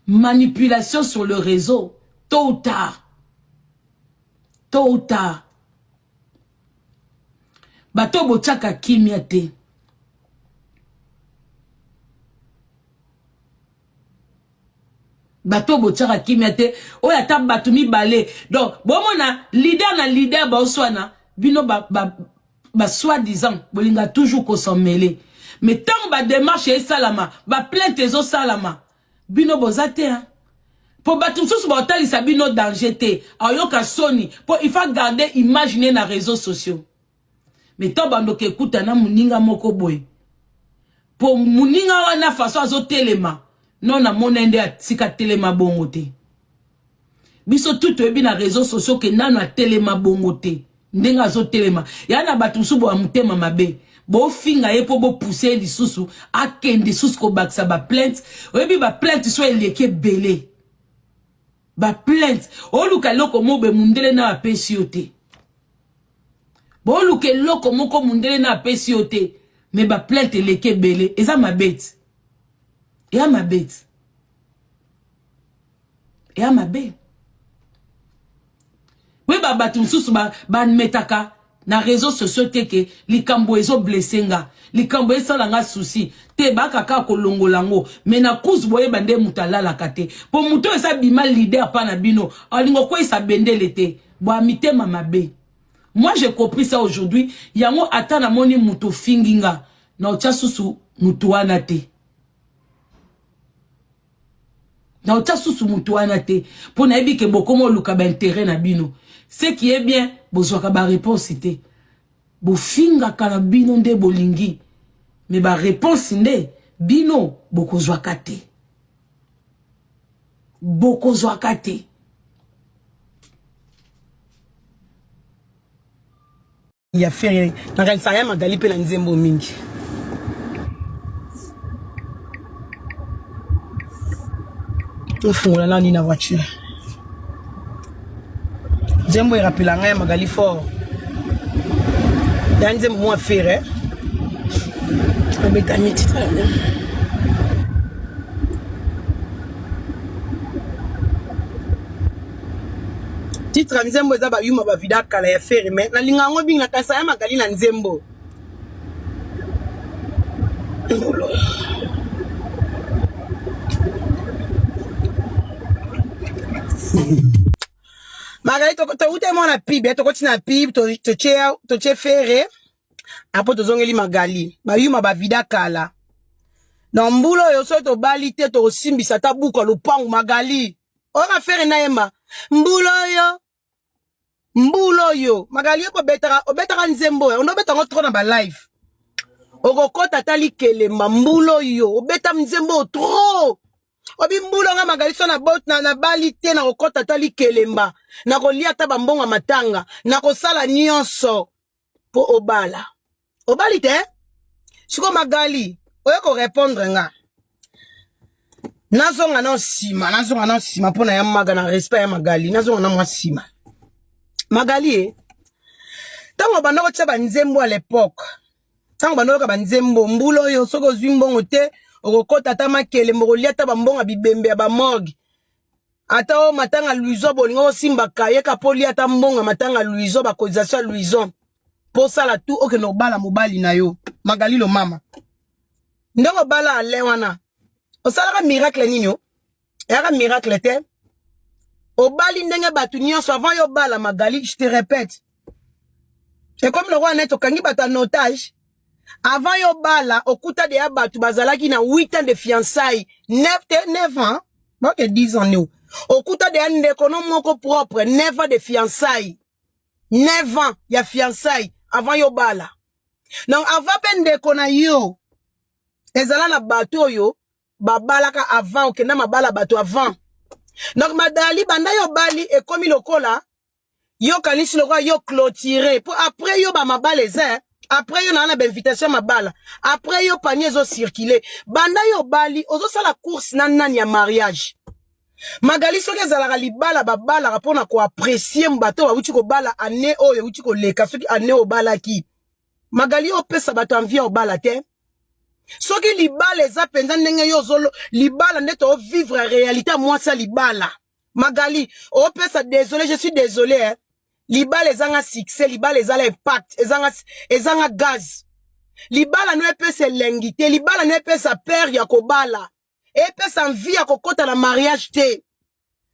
Manipulation sur le réseau. Tôt ou tard. Tôt ou tard. Bato bochaka kimiate. Bato bochaka kimiate. Oya tab batumi balé. Donc, bon mona, leader ba oswana. Bino ba soi-disant, bolinga toujours qu'on s'en mêle. Mais tant ba démarche et salama, ba plainte et salama, bino bozate hein. Pour battre sous ba otali sa bino danger te, ayoka soni, pour il faut garder imaginer na réseaux sociaux. Mais tant bando ke kuta na muninga moko boy. Pour muninga wana façon azo telema, non na monende atika telema bongo te. Biso tout ebi na réseaux sociaux que nano a telema bongo te. Ndenga zo telema yana batusu bo amutema mabe bo finga yepo bo pousser lisusu akende susu ko baksa ba plainte oyebi ba plainte so eleke belé ba plainte oluka loko mobe mundele na apesi yote bo luke loko moko mundele na apesi yote mais ba plainte eleke belé eza mabete ya mabete ya mabe. Oui, batu msusu ba metaka na réseaux sociaux teke likambo ezo blessenga likambo esalanga souci te bakaka kolongolango mais na kuzu boye bande mutalala kate po muto esa bima leader pa na bino alingo ko isa bendele te bo mitema mabe. Moi j'ai compris ça aujourd'hui yango atana moni muto finginga na otia susu mutu wana te. Na otia susu mutu wana te. Pour na ebi ke bokomo luka ba intérêt na bino. Ce qui est bien, bozwaka ba réponse te. Bo finga kala bino nde bolingi. Mais ba réponse nde bino bokozwaka te. Bokozwaka te. Il y a fait na ça ya Magali pe na nzembo mingi. On là ni na voiture. Nzembo irapela nga ya Magali fort. Ya nzembo mo affaire. Avec un titre là. Titre nzembo eza ba yuma ba vida kala ya faire mais na linga ngo binga kasa ya Magali na nzembo. Magali to ute mo na pib, to kotina pib to che faire. Après to zongeli Magali, ba yuma ba vida kala. Na mbulo yo so to balite to simbisa tabuko lupangu Magali. Ora faire na yema. Mbulo yo Magali ko obetaka nzembo on obeta ngo trop na ba live okokota tali kelemba mbulo yo obeta nzembo trop obi mbulo nga Magali so na bot na balite na okota tali kelemba na kolia ta bambonga matanga na kosala nyonso po obala obalite siko Magali oyo ko répondre nga nazonga na sima pona ya maga na respect ya Magali nazonga na mwa sima Magali tango bandoko tsa ba nzembo à l'époque tango bandoko ba nzembo mbulo yo soko zwimbongo te okokota ta makele mokolia ta bambonga bibembe ya ba morgue ata o matanga luizo bolingo simba kaye ka polia ta mbonga matanga luizo ba cotisation luizo po sala tout oke no bala mobali na yo Magali lo mama ndoko bala alewana osala ka miracle nini yo ya miracle te obali ndenge batu nyonso avant yo bala Magali, je te répète. C'est comme le roi net okangi batu en otage. Avant yo bala, okuta de ya batu bazalaki na 8 ans de fiançailles. 9 ans. Ok, 10 ans nous. Okuta de ya ndeko no moko propre, 9 ans de fiançailles. 9 ans ya fiançailles avant yo bala. Donc avant pe ndeko na yo. Ezala na batu yo, babalaka avant, okenda mabala batu avant. Donc Magali banda yo bali et comme lokola yo kanisi lokwa yo clôturer pour après yo ba mabale zin après yo na invitation mabala après yo panier zo circuler banda yo bali ozo sala course nani ya mariage Magali soki ezalaka libala babala rapona ko apprécier mbato ba uti ko bala année oyo uti ko leka soki année o bala ki Magali opesa bato envie o bala te soki libala eza penza ndenge yo zolo libala neto vivre réalité moi ça libala Magali opesa désolé je suis désolé hein. Libala ezanga succès libala ezala impact ezanga gaz libala no epesa lengité libala no epesa père ya kobala epesa envie ya kokota na mariage te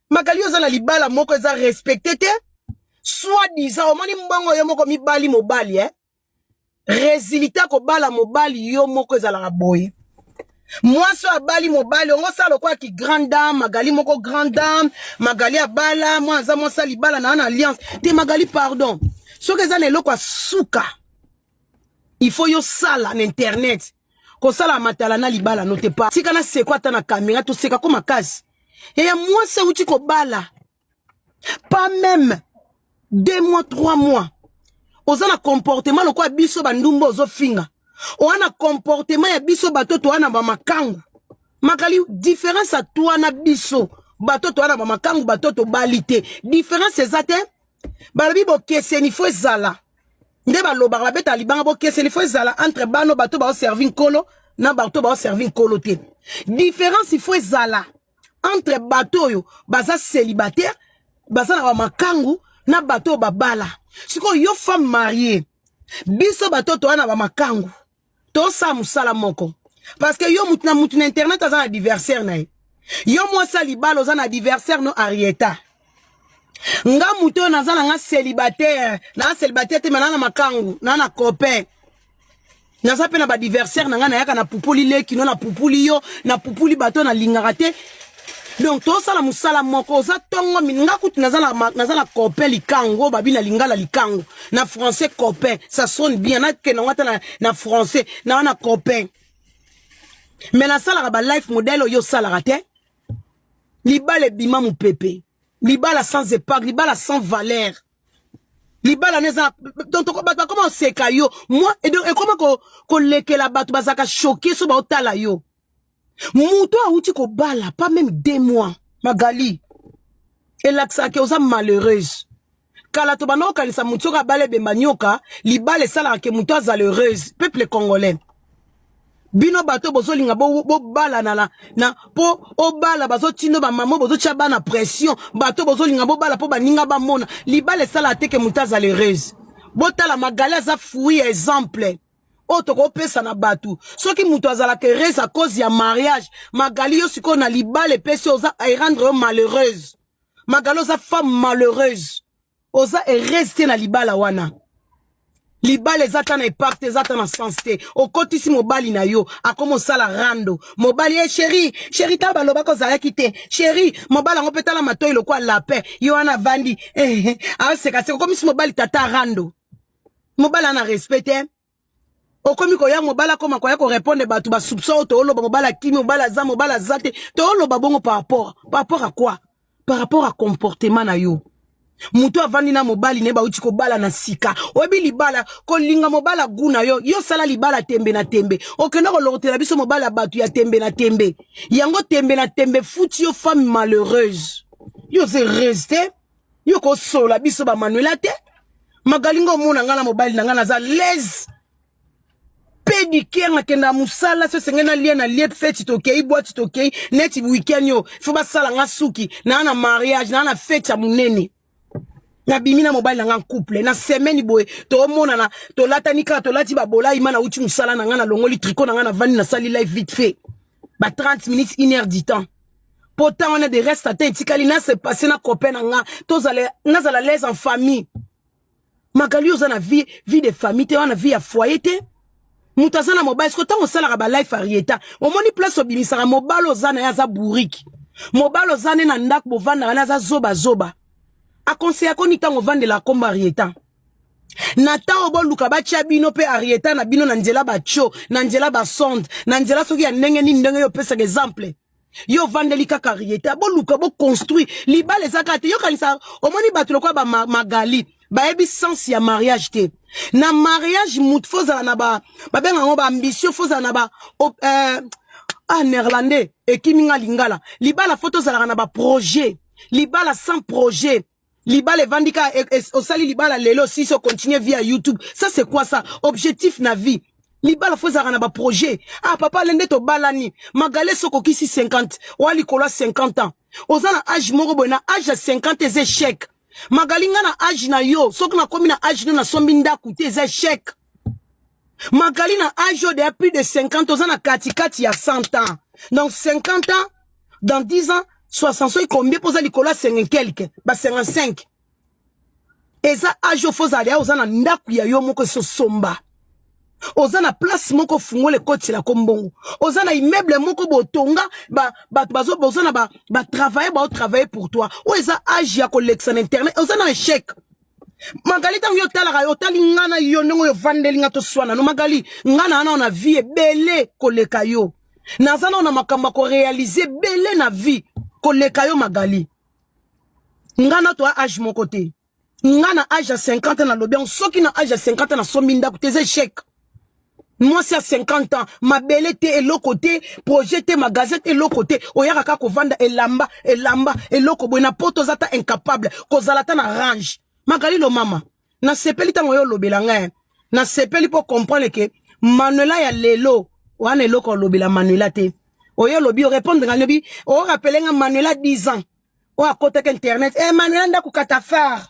Magali ozala libala moko eza respecté te soit disant omoni mbongo yo moko mibali mobali hein. Résultat ko bala mobali yo moko ezala boye moi so abali mobali ongo sala kwa ki grande dame Magali moko grande dame Magali abala moi za mo sali bala na alliance te Magali pardon so que za lelo kwa suka il faut yo sala na internet ko sala matala na libala no te pas tika na sekwa ta na caméra to seka koma kazi et moi ça uti ko bala pas même 2 mois 3 mois ozana comportement lokwa biso bandumbo ozo finga oana comportement ya biso batoto wana ba makangu Magali différence à toi na biso batoto wana ba makangu batoto balite différence ezate balabi bo keseni fo ezala nde baloba la beta libanga bo keseni fo ezala entre bano bato ba servir nkolo na bato ba servir nkolo te différence il faut ezala entre bato yo baza célibataire baza na ba makangu na bato babala siko yo femme mariée biso batoto wana ba makangu to sa musala moko parce que yo mutu na internet aza na adversaire na yo moi salibalo aza na adversaire no Arieta nga mutu naza na nga célibataire te na makangu na copain naza pe na ba diversaire na nga na yaka na pupuli leki no na pupuli yo na pupuli bato na lingaka te. Donc to sala musala moko za tongo minga kutu nazala copain likango babi na lingala likango na français copain ça sonne bien na ke na ngata na français na copain. Mais na sala ba life model yo sala te. Libala bima mu pepe. Libala sans épargne, libala sans valeur. Libala neza donc comment c'est kayo moi et donc comment ko leke la batu bazaka choqué so ba otala yo. Mouto a outi ko bala pas même 2 mois Magali. Et l'axa ke oza malheureuse. Kala to bano kalisa muto ka bale be manyoka, libala sala ke muto malheureuse peuple congolais. Bino bato bozo linga bo bala na po o bala bazo tino ba mamo bozo tia ba na pression bato bozo linga bo bala po ba ninga ba mona libala sala te ke mutaza lereuse botala magala za fui exemple o to ko pesa na batu soki muto azala ke reze à cause ya mariage magali yo siko na libala pesi oza ay rendre malheureuse magalo za femme malheureuse oza e rester na libala wana. Libale zata na impact zata na sensité o kotisi mobali na yo akomo sala rando mobali chéri ta baloba ko zala kite chéri mobali ngo petala matoi lokwa lapin yo ana vandi a seka comme si mobali tata rando mobali ana respecté o komi ko ya mobali ko makoya ko répondre batu ba soupçon to lo mobali kimi mobali za mobali zate to lo babongo par rapport à quoi par rapport à comportement na yo. Muto avandi na mobali ne ba uti ko bala na sika obi libala ko linga mobala guna yo sala libala tembe na tembe okenda ko lotela biso mobala batu ya tembe na tembe yango tembe na tembe futi yo femme malheureuse yo se rester yo ko sola biso ba manuela te magalingo mona ngala mobali na ngana za les pédicure ngakenda musala so sengena lia na lia fête tokei boîte tokei net weekend yo fo ba sala ngasuki na mariage na fête ya munene. Na bimina mobile na nga couple na semaine boy to mona na to latanika to lati ba bola imana uti musala na nga na longoli tricot na nga na vani na sali live vite fait ba 30 minutes 1 heure du temps pourtant on a des restes à tête tikali na se passer na copain na nga to zala les en famille magali oza na vie de famille te wana vie ya foyer te mutaza na mobile ko tango sala ba life arieta o moni place obimisa ka mobile oza na ya za bourrique mobile oza na ndak bovanda na za zoba a conseil ko ni tango vande la komba arieta na tango boluka ba tia bino pe arieta na bino na nzela ba cho na nzela ba sonde na nzela soki ya ndenge ni ndenge yo pesa exemple yo vande li kaka arieta boluka bo construit libale zakate yo kanisa o moni batu lokwa ba magali ba ebi sens ya mariage te na mariage mut foza na ba benga ngo ba ambition foza na ba néerlandais et kiminga lingala libala photo za na ba projet libala sans projet. Libala vandika osali libala lelo si so continue via YouTube. Ça c'est quoi ça? Objectif na vie. Libala foza na ba projet. Ah papa lende to balani. Magale soko kisi 50. Wali kola 50 ans. Ozana âge moko bona âge à 50 et échec. Magalinga na âge na yo. Soko na komi na âge na sombi nda coûter échec. Magali na âge de plus de 50 ozana kati ya 100 ans. Donc 50 ans dans 10 ans 60 combien pour ça Nicolas 5 quelque ba 55 et ça ajo foza ya ozana ndaku ya yo moko so somba ozana place moko fungo le koti la kombongo ozana immeuble moko botonga bazo bozana ba travailler pour toi ou eza age ya collection internet ozana échec magali tango yo tala yo tali ngana yo ndongo yo vandeli ngato swana no magali ngana na vie belé koleka yo nazana na makamba ko réaliser belé na vie koleka yo magali ngana to âge mon côté ngana âge à 50 ans na lobian soki na âge à 50 ans na sominda tes échecs moi c'est à 50 ans ma belle te et l'autre côté projet te magasin et l'autre côté oyaka ka ko vanda elamba et l'autre boina poto zata incapable ko zalata na range magali lo mama na sepeli tango yo lobelanga na sepeli pour comprendre que manuela ya lelo wana eloko lobela manuela te oyo lobi répondre nga lobi o rappeler nga manuela 10 ans o akota internet manuela nda ku katafar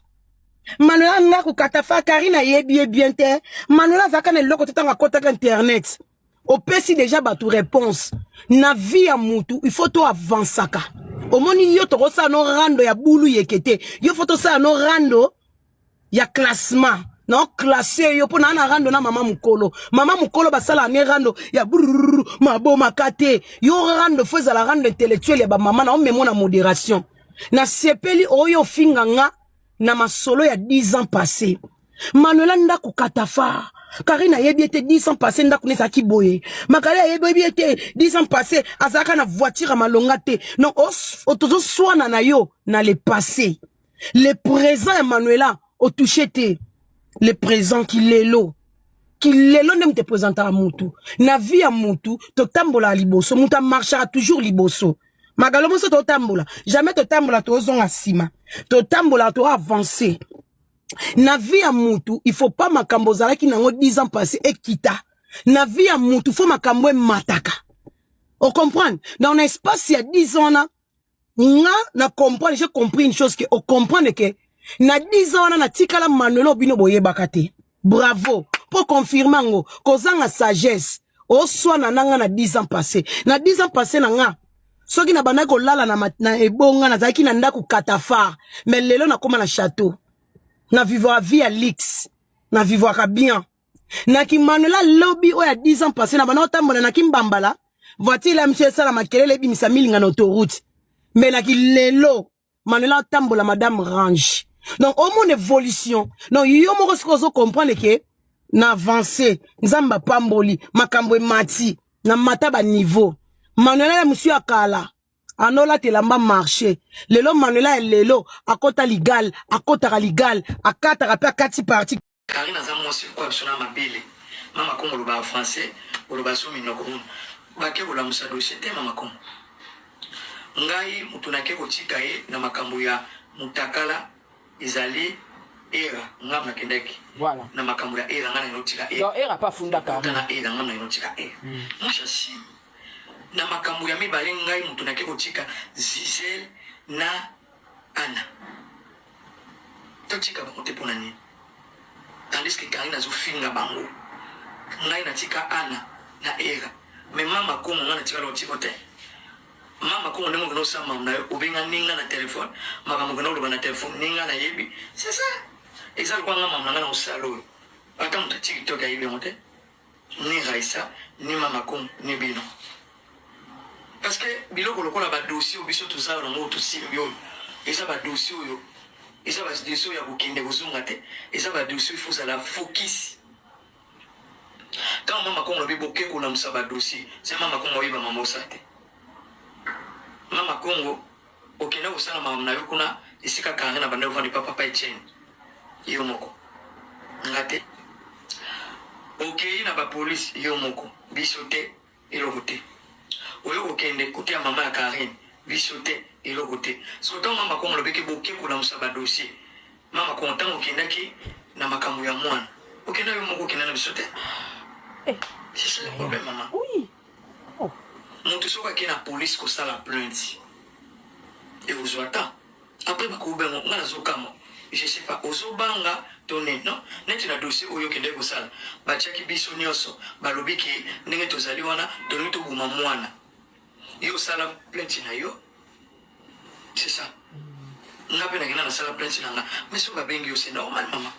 manuela nda ku katafar karina yebi bien te manuela zakana eloko te tanga kota internet o pesi déjà batu réponse na vie ya mutu il faut to avansaka o moni yo to sa no rando ya bulu yekete yo faut to sa no rando ya classement non classé yo po na rando na mama mukolo basala ne rando ya brrr mabo makate yo rando feza la rando intellectuel ya ba mama na omemo na modération na sepeli oyo finganga na masolo ya 10 ans passé Manuela ndaku katafa Karina yebi était 10 ans passé ndaku ne saki boye Makala yebi était 10 ans passé azaka na voiture à malongate non otozo swana na yo na le passé le présent Manuela au touché te le présent qui lelo ne te présenta à mutu na vie à mutu to tambola liboso muta marchera toujours liboso magalomo so to tambola jamais to tambola to zonga sima to tambola to avancer na vie à mutu il faut pas makambo zalaki nango 10 ans passé et kita na vie à mutu faut makambo e mataka on comprend dans un espace il y a 10 ans na comprendre j'ai compris une chose que on comprend que na 10 ans na tikala Manuela bino boye bakate bravo pour confirmer ngo kozanga sagesse o soit na nanga na 10 ans passé na 10 ans passé nanga soki na bana ko lala na ebonga na zaki na ndaku katafar mais lelo na koma na château na vivre vie à lix na vivre bien na ki Manuela lobby o ya 10 ans passé na bana otambola na kimbambala voiture la monsieur sala makelele bimisa milinga na autoroute mais na ki lelo Manuela otambola madame range. Donc, au moins évolution. Donc, yo mo ko comprendre que na avancer, nzamba pamboli, makambo mati, na mataba niveau. Manuela monsieur akala. Anola te lamba marché. Lelo Manuela lelo akota legal, akota legal, akata rapia kati parti. Karina za mwasi kwa bisona mabele. Mama kongo loba français, loba so minoko. Bake bola musa dossier te mama kongo. Ngai mutunake ko chikaye na makambo ya mutakala izali era ngam kendeki voilà na makambo ya era ngana inotika era donc era pas funda ka na era ngana inotika era musha si na makambo ya mibale ngai mutu na keko tika Giselle na Anna to tika ba kote pona ni tandis que Karina zo finga bango ngai na tika Anna na era mais mama ko ngana tika lo tikote mama ko ndemo ngono sama na obenga ninga na telefone makambo ngono lo na telefone ninga na yebi c'est ça exact kwa mama ngana usalo ata mta TikTok ya hivi mote ni Raisa ni mama ko ni bino parce que biloko lokola ba dossier obiso tout ça ngo to simbio eza ba dossier yo eza ba dossier ya kokende kozunga te eza ba dossier faut ça la focus quand mama ko lobi boke ko na musaba dossier c'est mama ko moyiba mama osate Mama Congo, okenda usana mama na yokuna isika kanga na banda ufani papa chen. Iyo moko. Ngate. Okay na ba police iyo moko. Bisote ilogote. Oyo okende kutia mama ya Karine. Bisote ilogote. So tant mama Congo lobeke boke kula musaba dossier. Mama Congo tango kendaki na makamu ya mwana. Okenda yo moko kenda na bisote. C'est ça le problème maman. Oui. Monte soka ki na police ko sala plainte et vous attend après ba ko bengo ngana zokamo je sais pas ozobanga toné non neti na dossier oyo kende ko sala ba chaki biso nyoso ba lobiki ndenge tozali wana toni to buma mwana yo sala plainte na yo c'est ça ngape na ngina na sala plainte na mais so ba bengi yo c'est normal maman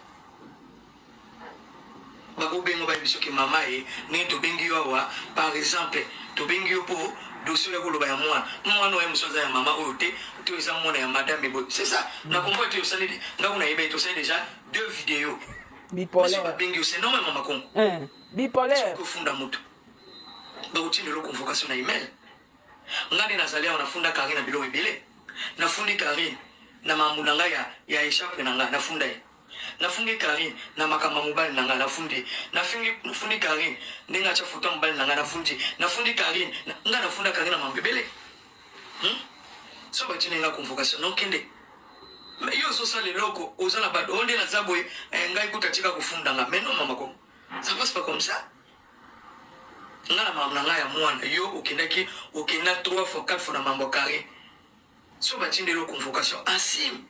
ba ko bengo ba biso ki mama e ndenge to bengi yo wa par exemple to bengi yo po dossier ko loba ya mwana wa musoza ya mama oyote to eza mwana ya madame bo c'est ça na comprendre to sali ngako na yeba to sali déjà 2 vidéos bipolaire ba bengi yo c'est normal mama kongo bipolaire ko funda mutu ba utinde lo convocation na email ngani na salia na funda Karine na bilo ebele na fundi Karine na mamuna ngaya ya échappe na ngana funda na fungi Karine na makama mobali nanga na fundi na fundi Karine ninga cha foto mobali nanga na fundi Karine nga na funda Karine na mambebele so ba tinenga convocation no kende yo so sale loko ozala ba onde na zabo ngai kutatika kufunda nga meno mama ko ça passe pas comme ça nga na mama nanga ya mwana yo okendaki okenda 3 fois 4 fois na mambo Karine so ba tinelo convocation asim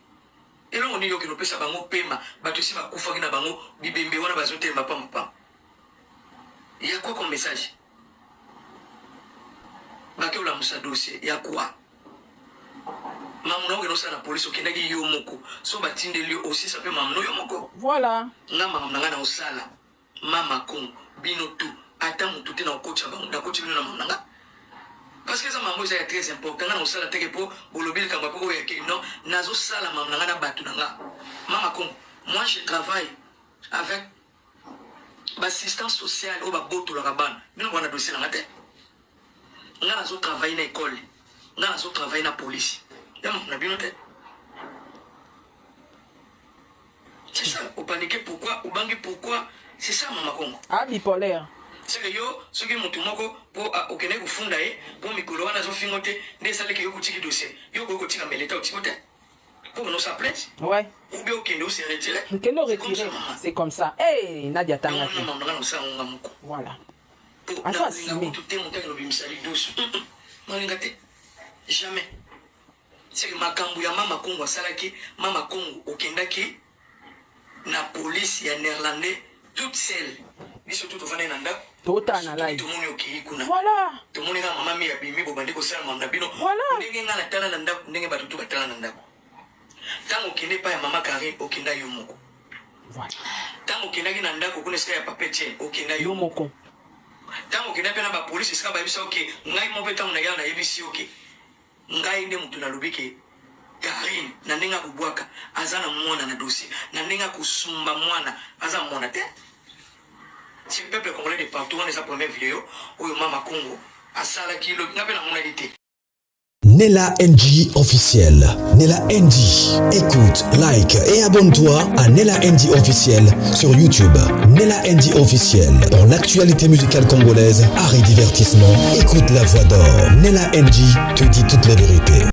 et là on dit que nous pesa bango pema bato si ba kufa na bango bibembe wana bazote mapa mapa il y a quoi comme message baké la musa dossier il y a quoi Mamno ke no sa la police okendaki yo moko. So batindeli aussi ça peut mamno yo moko. Voilà. Nga mamna nga na osala. Mama kon bino tu ata mutu te na kocha bango na kocha bino na mamna nga. Parce que ça maman c'est très important nga na osala teke po bolobil kamba po ya ke non nazo sala mamna nga na batu nga. Mama kon moi je travaille avec l'assistance sociale au baboto la rabane. Bino wana dossier nga te. Nga nazo travailler na école. Nga nazo travailler na police. Na bino te. C'est ça, au paniquer pourquoi, au bangi pourquoi, c'est ça maman Congo. Ah, bipolaire. C'est que yo, ce qui monte moko pour okene ko funda pour mikolo wana zo fingote, ne sale ke yo kutiki dossier. Yo ko kutika meleta utikote. Pour nous sa plainte. Ouais. Ou bien okene se retirer. Quel le retirer? C'est comme ça. Eh, Nadia Tanga. Voilà. Ah, ça c'est tout est monté no bimisali douce. Malingate. Jamais. C'est que makambu ya mama Congo salaki, mama Congo okendaki na police ya néerlandais toute seule. Biso tout ofana nanda. Tota na live. Tout monde okei kuna. Voilà. Tout monde nga mama mi ya bimi bo bandiko sala mama bino. Voilà. Ndenge nga na tala nanda, ndenge batu tu batala nanda. Tango okende pa ya mama Kari okenda yo moko. Voilà. Tango okendaki na ndako kuna sika ya papetier okenda yo moko. Tango okenda pe na ba police sika ba yebisa okay, ngai mo pe tango na ya na yebisi okay. Ngai nde mutu na lobike Karine na ndinga kubwaka azana mwana na dossier na ndinga kusumba mwana azana mwana te. Si le peuple congolais de partout on est sa première vidéo où mama Congo asala kilo ngape na mwana dité. Nella NG officiel. Nella NG. Écoute, like et abonne-toi à Nella NG officiel sur YouTube. Nella NG officiel. Pour l'actualité musicale congolaise, art et divertissement, écoute la voix d'or. Nella NG te dit toutes les vérités.